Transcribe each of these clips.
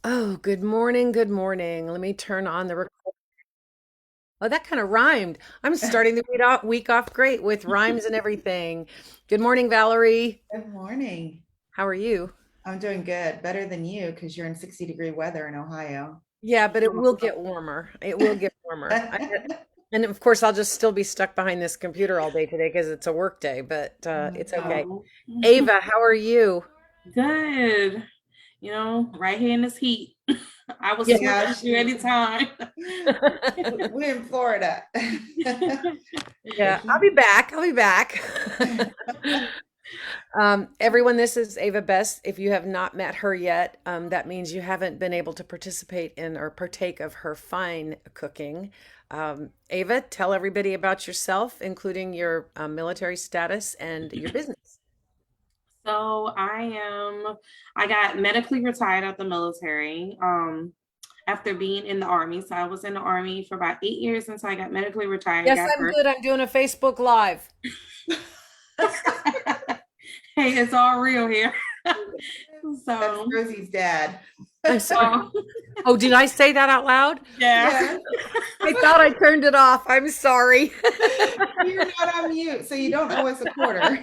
Oh, good morning. Good morning. Let me turn on the Oh, that kind of rhymed. I'm starting the week off great with rhymes and everything. Good morning, Valerie. Good morning. How are you? I'm doing good. Better than you because you're in 60-degree weather in Ohio. Yeah, but it will get warmer. It will get warmer. And of course, I'll just still be stuck behind this computer all day today because it's a work day, but it's okay. Oh, Ava, how are you? good. Right here in this heat. I will Yeah. switch Yeah, with you anytime. we're in Florida. Yeah, I'll be back. I'll be back. Everyone, this is Ava Bess. If you have not met her yet, that means you haven't been able to participate in or partake of her fine cooking. Ava, tell everybody about yourself, including your military status and your business. So I got medically retired out the military after being in the army. So I was in the army for about 8 years until I got medically retired, Yes, got I'm good. I'm doing a Facebook Live. hey, it's all real here. That's so, Rosie's dad. I'm sorry. so Oh, did I say that out loud? yeah. Yeah, I thought I turned it off. I'm sorry. you're not on mute, so you don't owe us a quarter.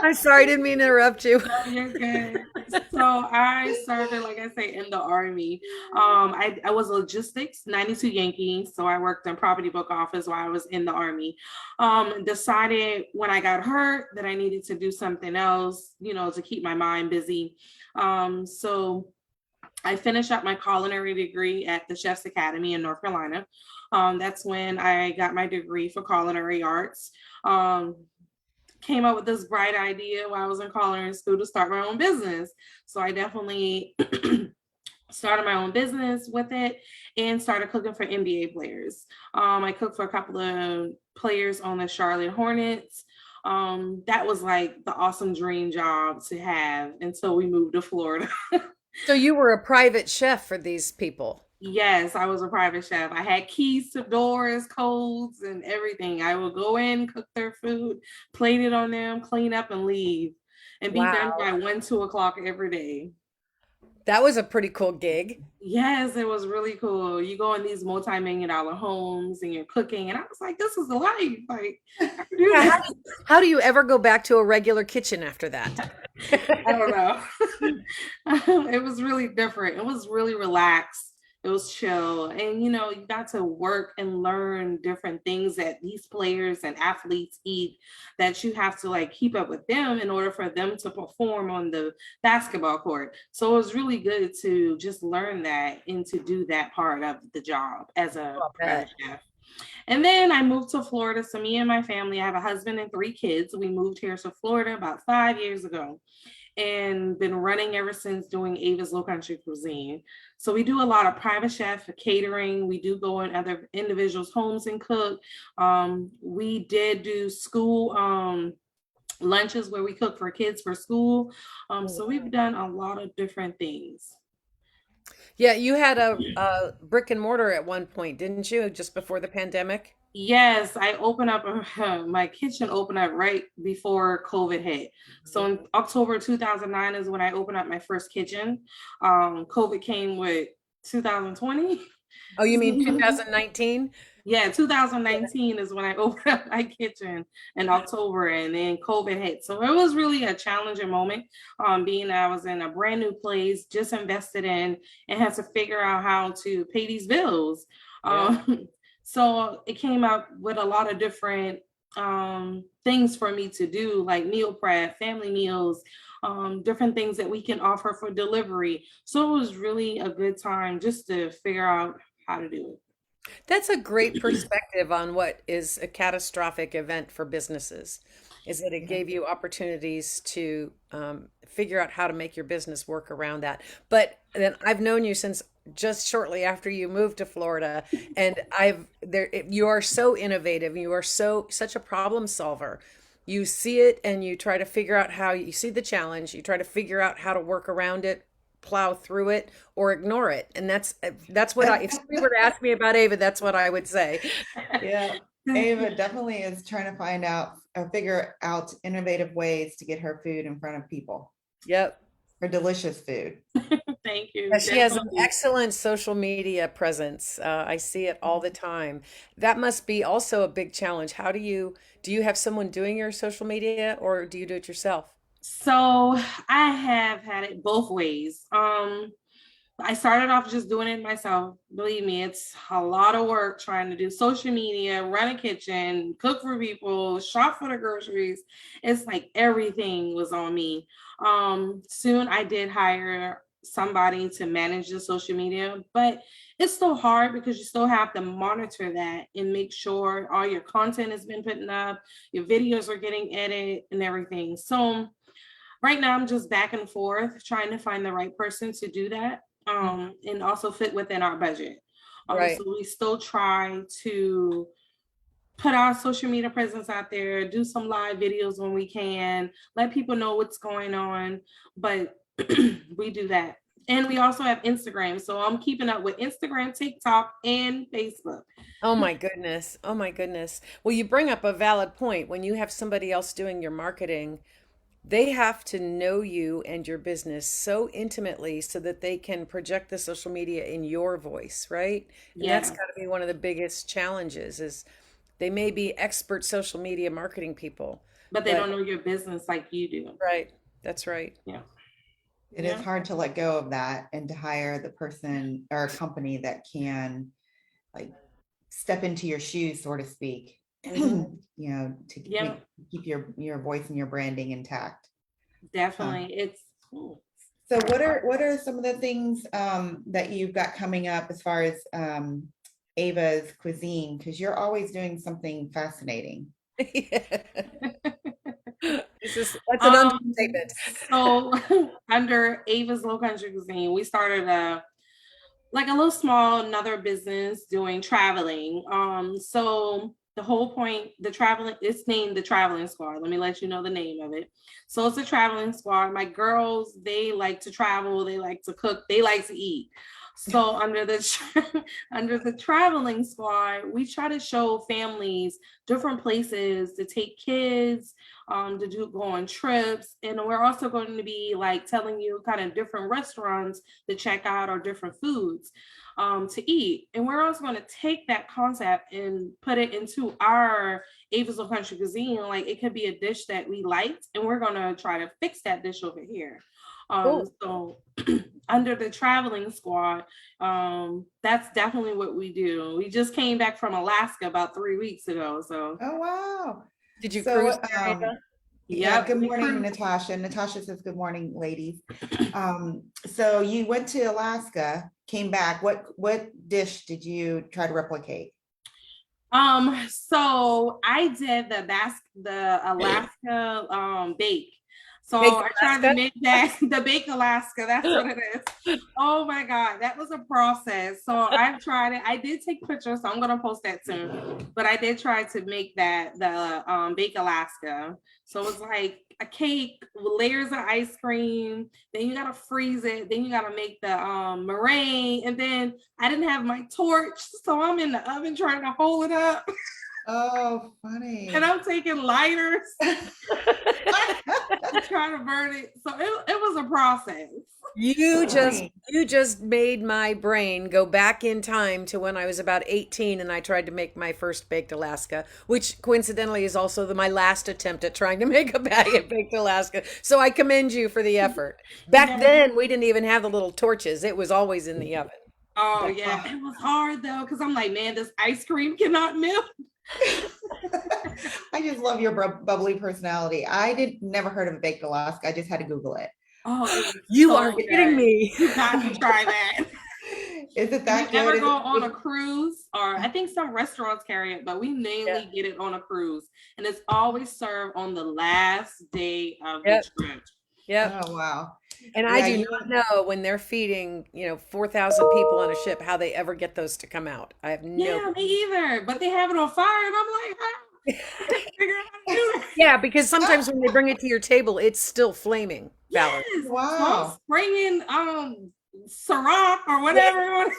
I'm sorry. I didn't mean to interrupt you. Oh, you're good. So I started, like I say, in the army. I was logistics, 92 Yankees. So I worked in property book office while I was in the army. Decided when I got hurt that I needed to do something else, to keep my mind busy. So I finished up my culinary degree at the Chef's Academy in North Carolina. That's when I got my degree for culinary arts. Um, Came up with this bright idea while I was in culinary school to start my own business. So I definitely started my own business with it and started cooking for NBA players. I cooked for a couple of players on the Charlotte Hornets. That was like the awesome dream job to have until we moved to Florida. So you were a private chef for these people. Yes, I was a private chef. I had keys to doors, codes, and everything. I would go in, cook their food, plate it on them, clean up, and leave, and be done Wow. by 1, 2 o'clock every day. That was a pretty cool gig. Yes, it was really cool. You go in these multi-million dollar homes and you're cooking, and I was like, this is the life. Like, I can do Yeah, this. how do you ever go back to a regular kitchen after that? I don't know. It was really different. It was really relaxed. It was chill. And you got to work and learn different things that these players and athletes eat that you have to like keep up with them in order for them to perform on the basketball court. So it was really good to just learn that and to do that part of the job as a I private bet. chef. And then I moved to Florida. So me and my family, I have a husband and 3 kids. We moved here to Florida about 5 years ago and been running ever since doing Ava's Low Country Cuisine. So we do a lot of private chef catering. We do go in other individuals' homes and cook. We did do school lunches where we cook for kids for school. So we've done a lot of different things. Yeah, you had a brick and mortar at one point, didn't you? Just before the pandemic? Yes, I opened up my kitchen opened up right before COVID hit. So in October 2009 is when I opened up my first kitchen. COVID came with 2020. Oh, you mean 2019? Yeah, 2019 is when I opened up my kitchen in October, and then COVID hit. So it was really a challenging moment, being that I was in a brand new place, just invested in, and had to figure out how to pay these bills. Yeah. So it came up with a lot of different things for me to do, like meal prep, family meals, different things that we can offer for delivery. So it was really a good time just to figure out how to do That's a great perspective on what is a catastrophic event for businesses, is that it Yeah. gave you opportunities to figure out how to make your business work around that. But then I've known you since just shortly after you moved to Florida, and you are so innovative. You are such a problem solver. You see it and you try to figure out how you see the challenge, you try to figure out how to work around it, plow through it, or ignore it. And that's what if somebody were to ask me about Ava, that's what I would say. Yeah, it. Ava definitely is trying to find out or figure out innovative ways to get her food in front of people, Yep. her delicious food. Thank Yeah, you. she has an Definitely. excellent social media presence. I see it all the time. That must be also a big challenge. Do you have someone doing your social media or do you do it yourself? So I have had it both ways. I started off just doing it myself. Believe me, it's a lot of work trying to do social media, run a kitchen, cook for people, shop for the groceries. It's like everything was on me. Soon I did hire somebody to manage the social media, but it's still hard because you still have to monitor that and make sure all your content has been putting up, your videos are getting edited and everything. So right now I'm just back and forth trying to find the right person to do that, Mm. and also fit within our budget. Right. So we still try to put our social media presence out there, do some live videos when we can, let people know what's going on, but we do that. And we also have Instagram, so I'm keeping up with Instagram, TikTok, and Facebook. Oh my goodness. Oh my goodness. Well, you bring up a valid point. When you have somebody else doing your marketing, they have to know you and your business so intimately so that they can project the social media in your voice, right? And that's Yeah, got to be one of the biggest challenges is they may be expert social media marketing people, but they but don't know your business like you do. right, that's right. Yeah, It is yeah, hard to let go of that and to hire the person or a company that can like step into your shoes, so to speak, Hmm. to yeah. keep your voice and your branding intact. Huh. Definitely. It's ooh. So what are some of the things that you've got coming up as far as Ava's Cuisine? Because you're always doing something fascinating. That's an um understatement. so under Ava's Low Country Cuisine, we started a like a little small another business doing traveling. So the whole point, the traveling, it's named the Traveling Squad. Let me let you know the name of it. So it's a traveling squad. My girls, they like to travel, they like to cook, they like to eat. So under the under the traveling squad, we try to show families different places to take kids, to do go on trips, and we're also going to be like telling you kind of different restaurants to check out or different foods, to eat. And we're also going to take that concept and put it into our Ava's Low Country Cuisine. Like it could be a dish that we liked, and we're going to try to fix that dish over here. Cool. So under the traveling squad, that's definitely what we do. We just came back from Alaska about 3 weeks ago. So, Oh, wow. Did you cruise So, there, Ava? yeah, yep, good we morning, cruise. Natasha. Natasha says, good morning, ladies. So you went to Alaska, came back. What dish did you try to replicate? So I did the Alaska bake. So Baked I tried to Alaska? make that the bake Alaska. That's what it is. Oh my God, that was a process. So I've tried it. I did take pictures, so I'm gonna post that soon. But I did try to make that the bake Alaska. So it was like a cake with layers of ice cream. Then you gotta freeze it. Then you gotta make the meringue. And then I didn't have my torch, so I'm in the oven trying to hold it up, Oh, and funny. I'm taking lighters to try to burn it. So it was a process. Funny. You just made my brain go back in time to when I was about 18 and I tried to make my first baked Alaska, which coincidentally is also my last attempt at trying to make a bag of baked Alaska. So I commend you for the effort. Back Yeah. then, we didn't even have the little torches. It was always in the oven. Oh That- yeah, it was hard though because I'm like, man, this ice cream cannot melt. I just love your bubbly personality. I did never heard of a baked Alaska. I just had to Google it. Oh, it was You are so kidding good. me. You got to try that. Is it If you that good? ever Is go it, on a cruise, or I think some restaurants carry it, but we Yeah. mainly get it on a cruise, and it's always served on the last day of the Yep. trip. Yep. oh wow. And I Yeah, do you not know when they're feeding, 4,000 people on a ship, how they ever get those to come out. I have no Yeah, me either. But they have it on fire, and I'm like, I can't figure out how to do that. Yeah, because sometimes when they bring it to your table, it's still flaming, Valerie. Yes. So I'm wow. spraying Ciroc or whatever,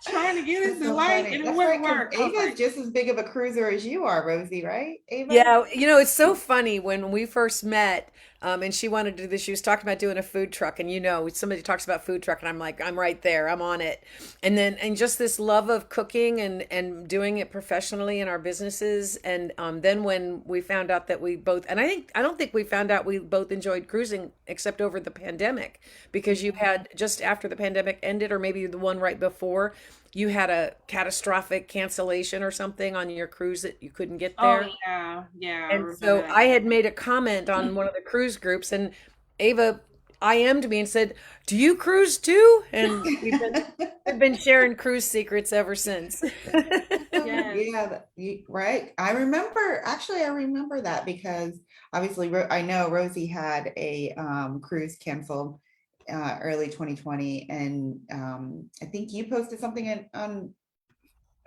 trying to get it That's to so light, funny. and it That's right, wouldn't because work. I was Ava is like, just as big of a cruiser as you are, Rosie, right? Ava? Yeah, it's so funny when we first met. and she wanted to do this. She was talking about doing a food truck, and somebody talks about food truck, and I'm like, I'm right there, I'm on it. And just this love of cooking and doing it professionally in our businesses. And then when we found out that we both, and I don't think we found out we both enjoyed cruising except over the pandemic, because you had just after the pandemic ended, or maybe the one right before, you had a catastrophic cancellation or something on your cruise that you couldn't get Oh there. yeah, I And remember so that. I had made a comment on one of the cruise groups, and Ava IM'd me and said, "Do you cruise too?" And we've been sharing cruise secrets ever since. Yes. Yeah, right. I remember that because obviously I know Rosie had a cruise canceled early 2020, and I think you posted something on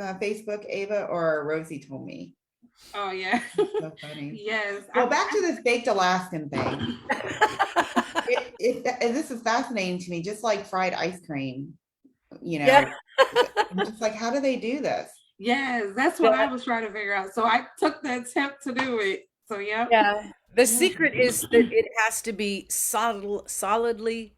Facebook, Ava, or Rosie told me. Oh yeah. So funny. Yes. Well, back to this baked Alaskan thing. This is fascinating to me, just like fried ice cream, you Yeah. know. I'm just like, how do they do this? Yes, that's what I was trying to figure out. So I took the attempt to do it. So yep. Yeah. The Yeah. secret is that it has to be solidly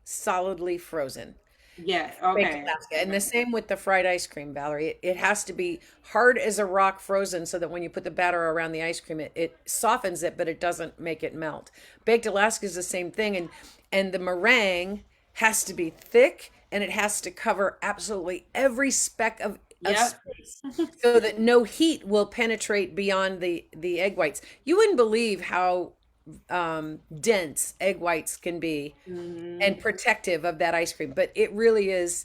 frozen. Yeah. Baked Okay. Alaska. And the Okay. same with the fried ice cream, Valerie. It has to be hard as a rock frozen so that when you put the batter around the ice cream, it softens it, but it doesn't make it melt. Baked Alaska is the same thing. And the meringue has to be thick, and it has to cover absolutely every speck of Yep. space so that no heat will penetrate beyond the egg whites. You wouldn't believe how dense egg whites can be Hmm. and protective of that ice cream. But it really is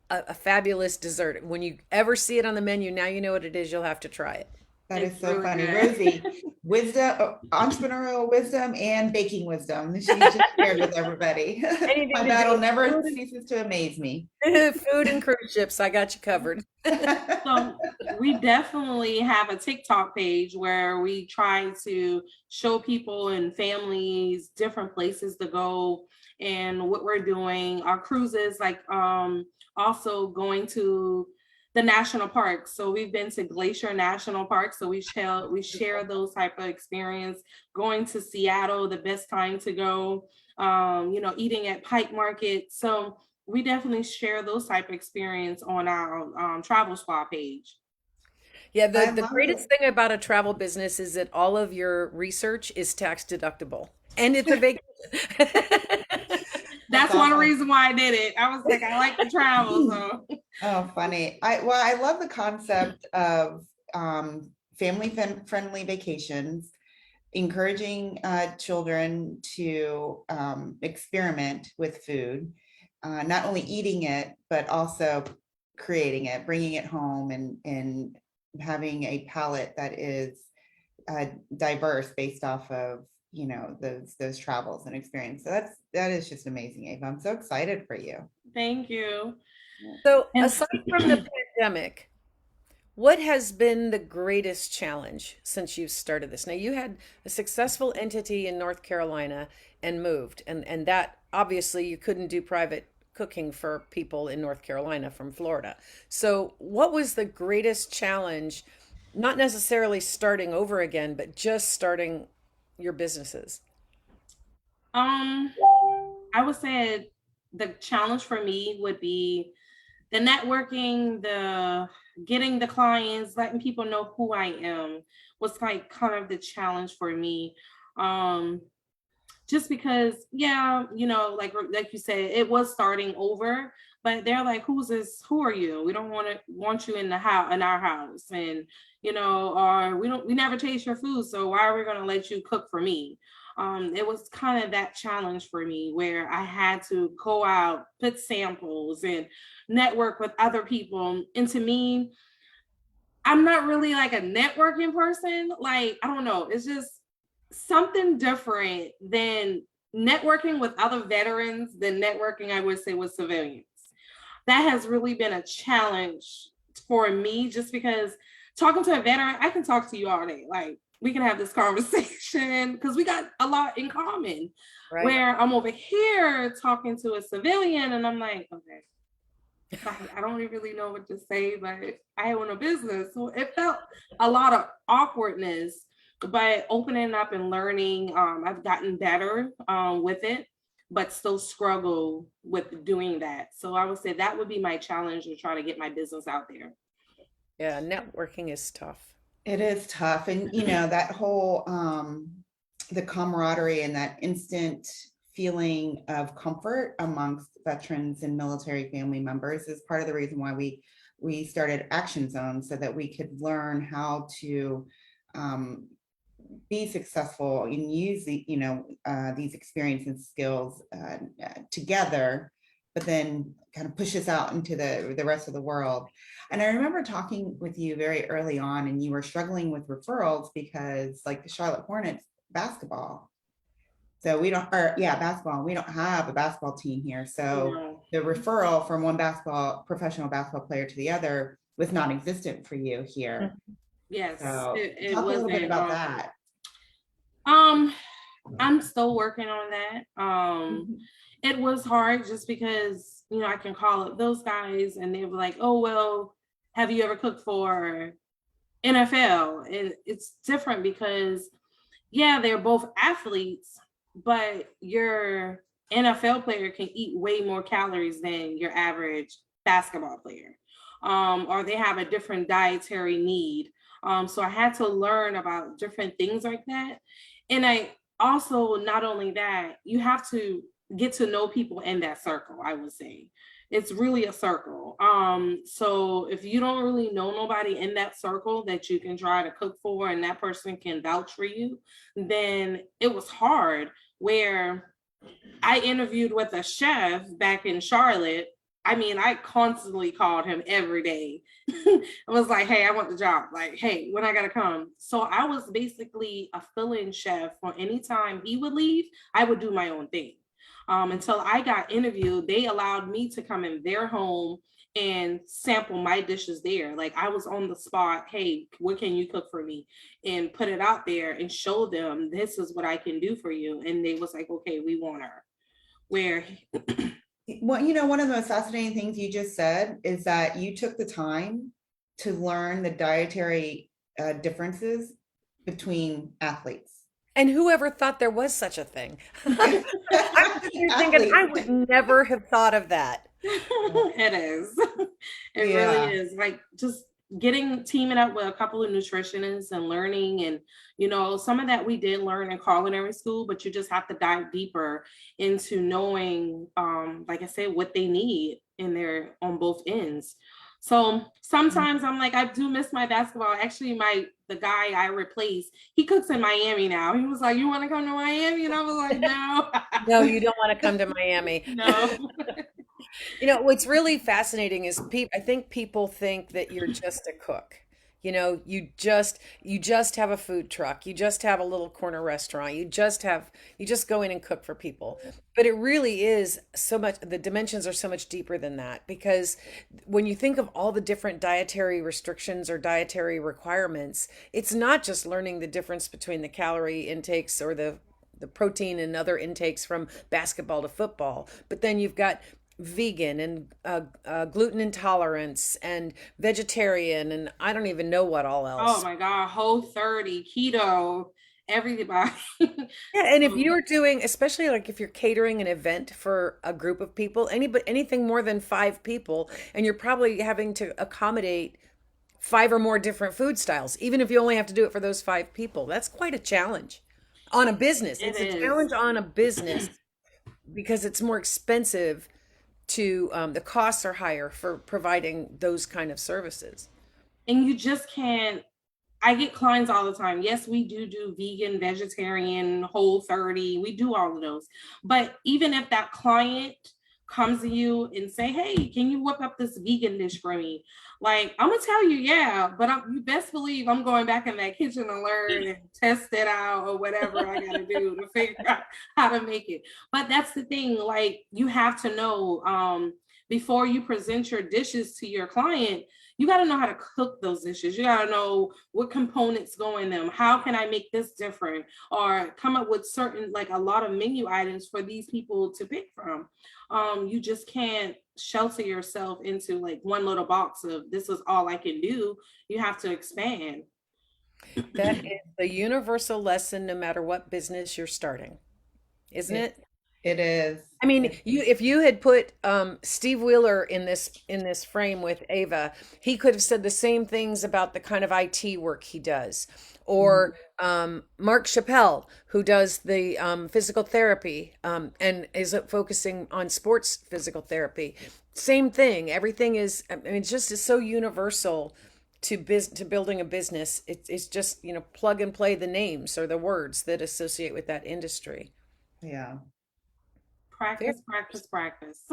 a fabulous dessert. When you ever see it on the menu, now you know what it is. You'll have to try it. That is It's so really funny. good. Rosie, wisdom, entrepreneurial wisdom and baking wisdom. She just shared with everybody. Anything My to do battle with never ceases to amaze me. food and cruise ships, I got you covered. So we definitely have a TikTok page where we try to show people and families different places to go and what we're doing. Our cruises, like also going to the national parks. So we've been to Glacier National Park. So we share those type of experience. Going to Seattle, the best time to go. Eating at Pike Market. So we definitely share those type of experience on our travel spa page. Yeah, I the love greatest thing about a travel business is that all of your research is tax deductible. And it's a it. vacation. That's That's one awesome. reason why I did it. I was like, I like to travel, so Oh, funny. I love the concept of family friendly vacations, encouraging children to experiment with food, not only eating it, but also creating it, bringing it home, and having a palate that is diverse based off of those travels and experience. So that is just amazing, Ava. I'm so excited for you. thank you. So, And aside from the pandemic, what has been the greatest challenge since you started this? Now, you had a successful entity in North Carolina and moved, and that obviously you couldn't do private cooking for people in North Carolina from Florida. So, what was the greatest challenge? Not necessarily starting over again, but just starting your businesses. um, I would say the challenge for me would be the networking, the getting the clients, letting people know who I am was like kind of the challenge for me. Um, just because, yeah, like you said, it was starting over, but they're like, who's this? Who are you? We don't want you in the house, in our house. And, or we never taste your food. So why are we going to let you cook for me? It was kind of that challenge for me where I had to go out, put samples and network with other people. And to me, I'm not really like a networking person. Like, I don't know. It's just something different than networking with other veterans than networking, I would say, with civilians. That has really been a challenge for me just because talking to a veteran, I can talk to you all day. Like, we can have this conversation because we got a lot in common. Right. Where I'm over here talking to a civilian and I'm like, okay, I don't really know what to say, but I own a business. So it felt a lot of awkwardness. But opening up and learning, I've gotten better with it, but still struggle with doing that. So I would say that would be my challenge to try to get my business out there. Yeah, networking is tough. It is tough. And that whole the camaraderie and that instant feeling of comfort amongst veterans and military family members is part of the reason why we started Action Zone, so that we could learn how to um, be successful and use these experiences and skills together, but then kind of push us out into the rest of the world. And I remember talking with you very early on, and you were struggling with referrals because, like, the Charlotte Hornets basketball. So we don't, or yeah, basketball. We don't have a basketball team here. So No. the referral from one professional basketball player to the other was non-existent for you here. Yes, So it talk a little bit wasn't. about that. Um, I'm still working on that. Mhm. It was hard just because, I can call up those guys and they were like, oh, well, have you ever cooked for NFL? And it's different because, yeah, they're both athletes, but your NFL player can eat way more calories than your average basketball player. Or they have a different dietary need. So I had to learn about different things like that. And I also, not only that, you have to get to know people in that circle, I would say. It's really a circle. So if you don't really know nobody in that circle that you can try to cook for and that person can vouch for you, then it was hard. Where I interviewed with a chef back in Charlotte. I mean, I constantly called him every day. I was like, hey, I want the job. Like, hey, when I gotta come. So I was basically a fill-in chef for any time he would leave, I would do my own thing. Until I got interviewed, they allowed me to come in their home and sample my dishes there. Like, I was on the spot. Hey, what can you cook for me? And put it out there and show them this is what I can do for you. And they was like, okay, we want her. Where Well, one of the most fascinating things you just said is that you took the time to learn the dietary differences between athletes. And whoever thought there was such a thing? I'm sitting here thinking I Athletes. would never have thought of that. it is. It really Yeah. is. Like, just teaming up with a couple of nutritionists and learning, and some of that we did learn in culinary school, but you just have to dive deeper into knowing, like I said, what they need in there on both ends. So sometimes I'm like, I do miss my basketball. Actually, the guy I replaced, he cooks in Miami now. He was like, you want to come to Miami? And I was like, no. No, you don't want to come to Miami. No. What's really fascinating is I think people think that you're just a cook. You just have a food truck. You just have a little corner restaurant. You just go in and cook for people. But it really is so much, the dimensions are so much deeper than that, because when you think of all the different dietary restrictions or dietary requirements, it's not just learning the difference between the calorie intakes or the protein and other intakes from basketball to football, but then you've got vegan and gluten intolerance and vegetarian and I don't even know what all Oh else. my God, Whole30, keto, everybody. Yeah, and if Um, you're doing, especially like if you're catering an event for a group of people, anything more than 5 people, and you're probably having to accommodate 5 or more different food styles, even if you only have to do it for those 5 people, that's quite a challenge on a business. it It's a is. challenge on a business because it's more expensive the costs are higher for providing those kind of services. And you just can't. I get clients all the time. Yes, we do vegan, vegetarian, Whole30. We do all of those. But even if that client comes to you and say, hey, can you whip up this vegan dish for me? Like, I'm gonna tell you, yeah, but you best believe I'm going back in that kitchen to learn and test it out or whatever I gotta do to figure out how to make it. But that's the thing, like, you have to know, before you present your dishes to your client, you got to know how to cook those dishes. You got to know what components go in them. How can I make this different? Or come up with certain, like, a lot of menu items for these people to pick from. You just can't shelter yourself into like one little box of this is all I can do. You have to expand. That is the universal lesson no matter what business you're starting, isn't It it? it is. I mean, It, you if you had put Steve Wheeler in this frame with Ava, he could have said the same things about the kind of IT work he does, mhm. or Mark Chappelle, who does the physical therapy and is focusing on sports physical therapy. Same thing. Everything is. I mean, it's just is so universal to building a business. It's just plug and play the names or the words that associate with that industry. Yeah. Very. Practice, practice, practice.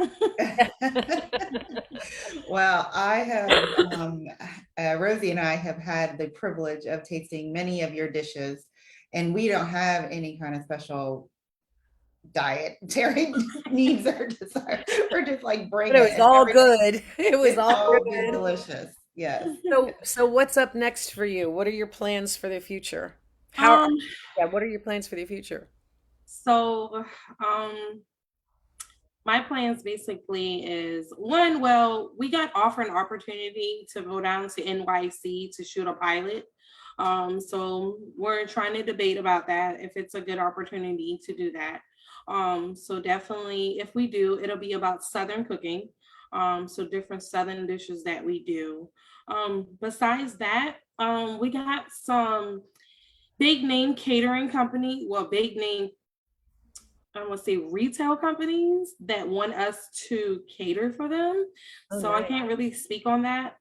Well, I have, Rosie and I have had the privilege of tasting many of your dishes, and we don't have any kind of special dietary needs or desire. We're just like, bring But it it, was and all everything, good. It was it's all all been good. delicious. Yes. So what's up next for you? What are your plans for the future? How, um, yeah, what are your plans for the future? so my plans basically is one, well, we got offered an opportunity to go down to NYC to shoot a pilot. So we're trying to debate about that if it's a good opportunity to do that. So definitely, if we do, it'll be about Southern cooking. So different Southern dishes that we do. Besides that, we got some big name catering company, well, big name, I want to say retail companies that want us to cater for them. Oh, So I nice. can't really speak on that.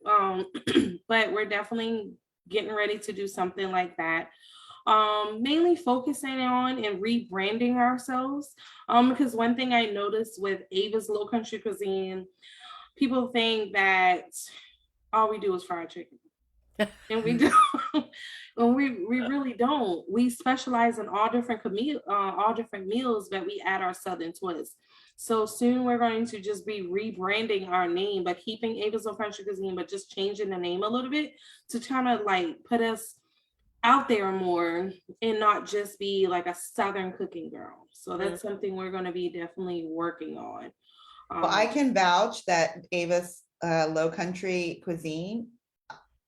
But we're definitely getting ready to do something like that. Mainly focusing on and rebranding ourselves. Because one thing I noticed with Ava's Low Country Cuisine, people think that all we do is fried chicken. And we do, and we really don't. We specialize in all different meals, but we add our southern twist. So soon we're going to just be rebranding our name, but keeping Ava's of Country Cuisine, but just changing the name a little bit to kind of like put us out there more and not just be like a southern cooking girl. So Mm. that's something we're going to be definitely working on. Well, I Um, can vouch that Ava's Low Country Cuisine,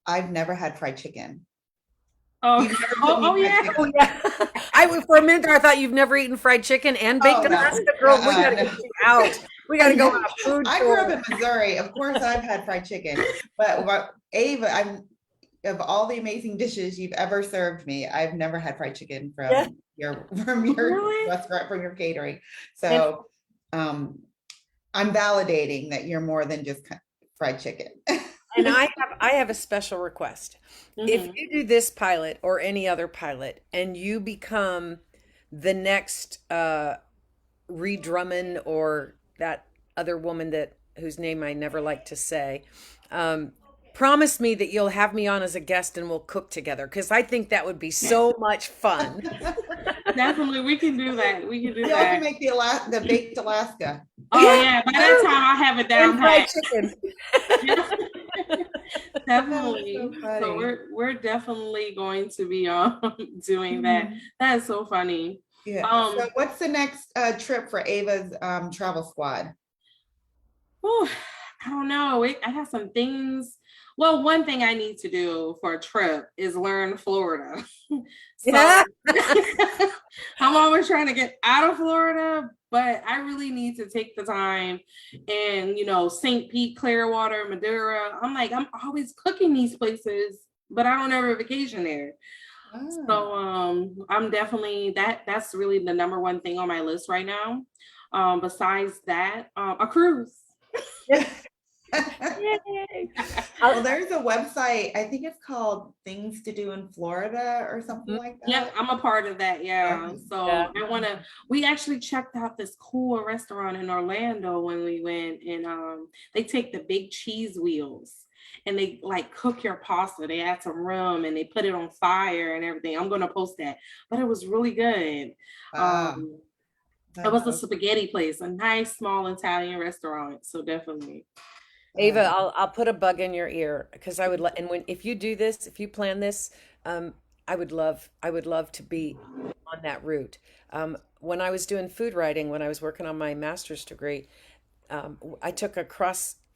I've never had fried chicken. oh, You've never cooked oh me fried yeah. Oh chicken. yeah. For a minute there, I thought you've never eaten fried chicken and baked Oh no. Alaska. Girl, we got to get No. you out. We got to go on No. a food I grew up tour. in Missouri. Of course, I've had fried chicken, but Ava, I'm of all the amazing dishes you've ever served me, I've never had fried chicken Yeah. from your Really? restaurant, from your catering. And So um, I'm validating that you're more than just fried chicken. and I have a special request. If Mhm. you do this pilot or any other pilot and you become the next Ree Drummond or that other woman that whose name I never like to say, um, promise me that you'll have me on as a guest and we'll cook together because I think that would be so much fun. Definitely, we can do that. We can do Y'all can that. make the baked Alaska. Oh Yeah, yeah, by that time I have it and down fried pat. chicken. Yeah, Oh, definitely. so So funny. we're definitely going to be doing that. Mhm. That is so funny. Yeah. So Um, what's the next trip for Ava's travel squad? whew, I don't know. I have some things. Well, one thing I need to do for a trip is learn Florida. So Yeah. I'm always trying to get out of Florida, but I really need to take the time and, St. Pete, Clearwater, Madeira. I'm like, I'm always cooking these places, but I don't ever vacation there. Ah. So I'm definitely that's really the number one thing on my list right now. Besides that, a cruise. Yay. Well, there's a website, I think it's called Things to Do in Florida or something Mhm. like Yep, that. I'm a part of that. Yeah. Okay. Yeah. So we actually checked out this cool restaurant in Orlando when we went, and they take the big cheese wheels and they like cook your pasta. They add some rum and they put it on fire and everything. I'm gonna post that, but it was really good. Ah, Um, it that's was a so spaghetti place, a nice small Italian restaurant. So definitely. Ava, uh, I'll put a bug in your ear because I would let and when if you do this, if you plan this, I would love to be on that route. When I was doing food writing, when I was working on my master's degree, I took a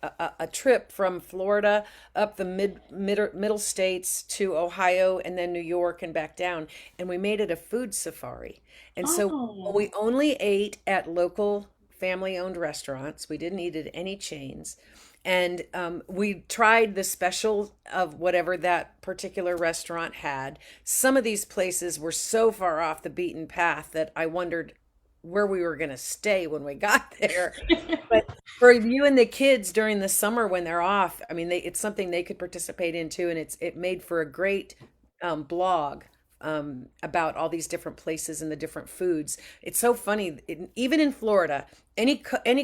a trip from Florida up the middle states to Ohio and then New York and back down, and we made it a food safari. And so Oh, we only ate at local family-owned restaurants. We didn't eat at any chains. And we tried the special of whatever that particular restaurant had. Some of these places were so far off the beaten path that I wondered where we were going to stay when we got there. But for you and the kids during the summer when they're off, I mean, it's something they could participate in too, and it made for a great blog about all these different places and the different foods. It's so funny, even in Florida, any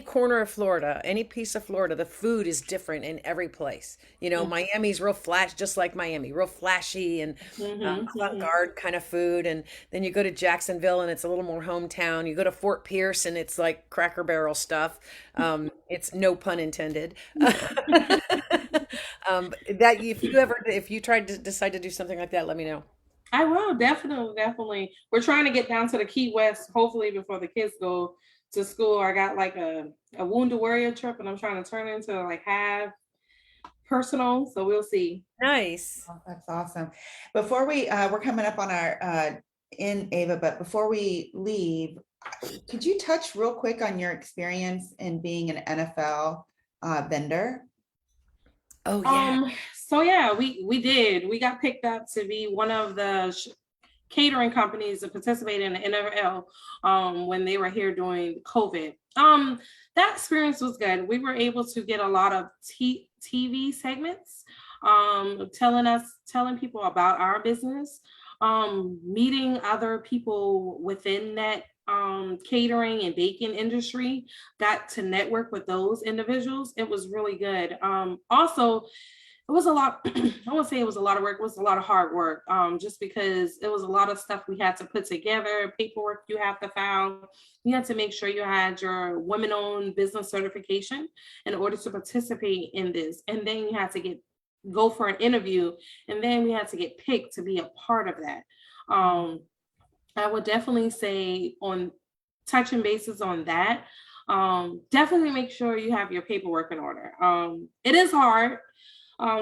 corner of Florida, any piece of Florida, the food is different in every place. You know, Miami's real flash, just like Miami, real flashy and hmm hmm avant-garde kind of food. And then you go to Jacksonville and it's a little more hometown. You go to Fort Pierce and it's like Cracker Barrel stuff. It's no pun intended. That if you tried to decide to do something like that, let me know. I will definitely, definitely. We're trying to get down to the Key West, hopefully before the kids go to school. I got like a Wounded Warrior trip, and I'm trying to turn it into like half personal. So we'll see. Nice. Oh, that's awesome. Before we're coming up on our in Ava, but before we leave, could you touch real quick on your experience in being an NFL vendor? Oh yeah. So yeah, we did. We got picked up to be one of the catering companies that participated in the NFL when they were here during COVID. That experience was good. We were able to get a lot of TV segments, telling people about our business, meeting other people within that catering and baking industry, got to network with those individuals. It was really good. Also, it was a lot. I won't say it was a lot of work. It was a lot of hard work. Just because it was a lot of stuff we had to put together, paperwork you have to file. You had to make sure you had your women-owned business certification in order to participate in this, and then you had to go for an interview, and then we had to get picked to be a part of that. I would definitely say on touching bases on that. Definitely make sure you have your paperwork in order. It is hard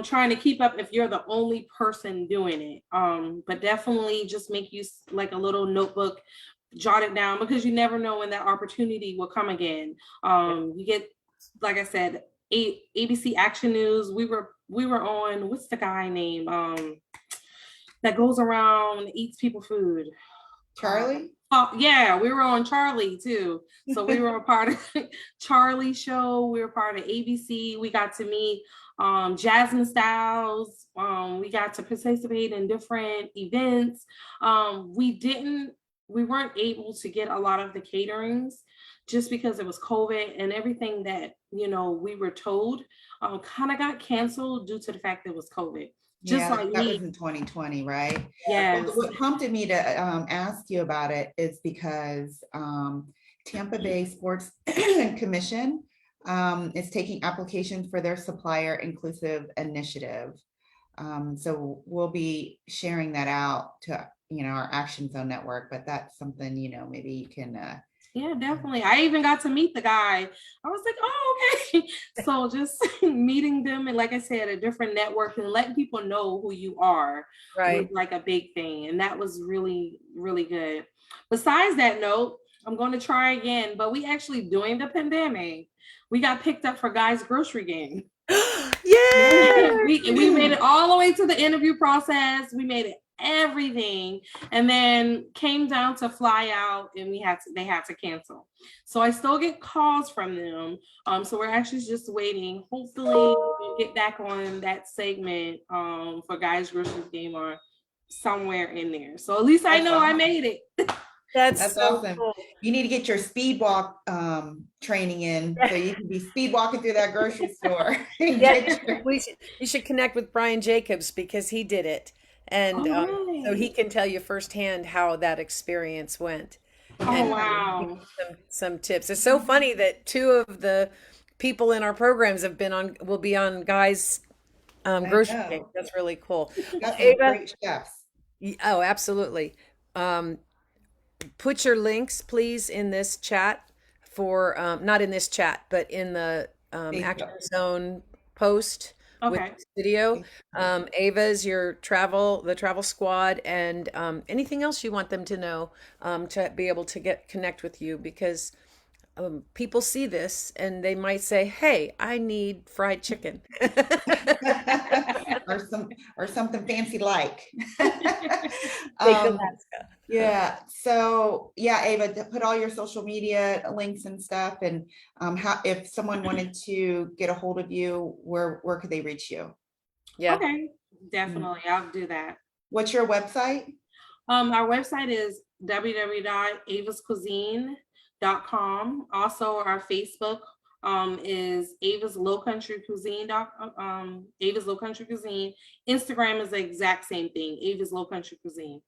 trying to keep up if you're the only person doing it. But definitely just make use like a little notebook, jot it down because you never know when that opportunity will come again. You get, like I said, ABC Action News. We were on what's the guy name that goes around eats people food. Charlie? Yeah, we were on Charlie too. So we were a part of Charlie show. We were part of ABC. We got to meet Jasmine Styles. We got to participate in different events. We weren't able to get a lot of the caterings just because it was COVID and everything that, we were told kind of got canceled due to the fact that it was COVID. Just Yeah, like that was me. in 2020, right? Well, Yes. what prompted me to ask you about it is because Tampa Bay Sports Commission is taking applications for their supplier inclusive initiative. So we'll be sharing that out to, our Action Zone network, but that's something, maybe you can. Yeah, definitely. I even got to meet the guy. I was like, oh, okay. So just meeting them and like I said, a different network and letting people know who you are was Right. like a big thing. And that was really, really good. Besides that note, I'm going to try again, but we actually during the pandemic, we got picked up for guys' grocery game. Yeah. We made it all the way to the interview process. We made it everything and then came down to fly out and they had to cancel. So I still get calls from them. So we're actually just waiting. Hopefully we'll get back on that segment for guys versus game or somewhere in there. So at least I know I made it. That's That's so awesome. cool. You need to get your speed walk training in so you can be speed walking through that grocery store. and Yeah, get your- you should connect with Brian Jacobs because he did it, and Oh so he really? can tell you firsthand how that experience went, Oh and Yeah. give you wow. some tips. It's so funny that two of the people in our programs will be on Guy's I grocery game. know. That's really cool. Well, Got some Ava, great chefs. oh, absolutely. Um, put your links, please, in this chat for not in this chat, but in the Action Facebook. Zone post with Okay. this video. Facebook. Ava's your the travel squad, and anything else you want them to know to be able to connect with you, because people see this and they might say, "Hey, I need fried chicken." Or something fancy like. Fake Um, Alaska. yeah. So yeah, Ava, put all your social media links and stuff, and how if someone wanted to get a hold of you, where could they reach you? Yeah. Okay, Mm. definitely. I'll do that. What's your website? Our website is www.avascuisine.com. Also, our Facebook is Ava's Low Country Cuisine. Ava's Low Country Cuisine. Instagram is the exact same thing. Ava's Low Country Cuisine.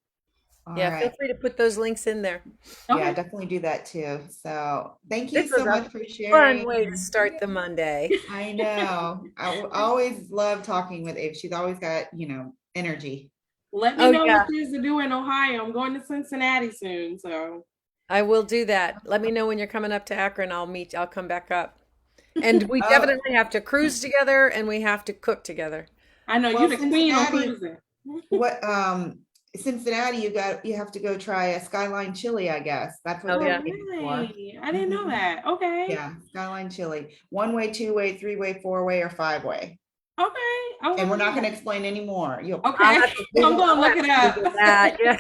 All Yeah, feel right. free to put those links in there. Yeah, Okay. definitely do that too. So thank you This so was a much for fun sharing. way to start the Monday. I know. Always love talking with Ava. She's always got, energy. Let me Oh know yeah, what there's to do in Ohio. I'm going to Cincinnati soon, so I will do that. Let me know when you're coming up to Akron. I'll come back up. And we Oh, definitely have to cruise together and we have to cook together. I know well, you're the queen on Cincinnati, cruising. what Cincinnati, you have to go try a Skyline chili, I guess. That's what Oh Oh, they're yeah. famous for. really? I didn't know Mhm. that. Okay. Yeah, Skyline chili. One way, two way, three way, four way, or five way. Okay. I'm And we're gonna not look. going to explain anymore. You'll I'll Okay. have to I'm Google, gonna I'll look have it to Google that. up. Yeah.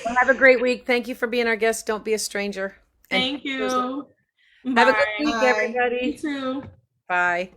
Well, have a great week. Thank you for being our guest. Don't be a stranger. And Thank you. have a good Bye. week, Bye. You everybody. too. Bye.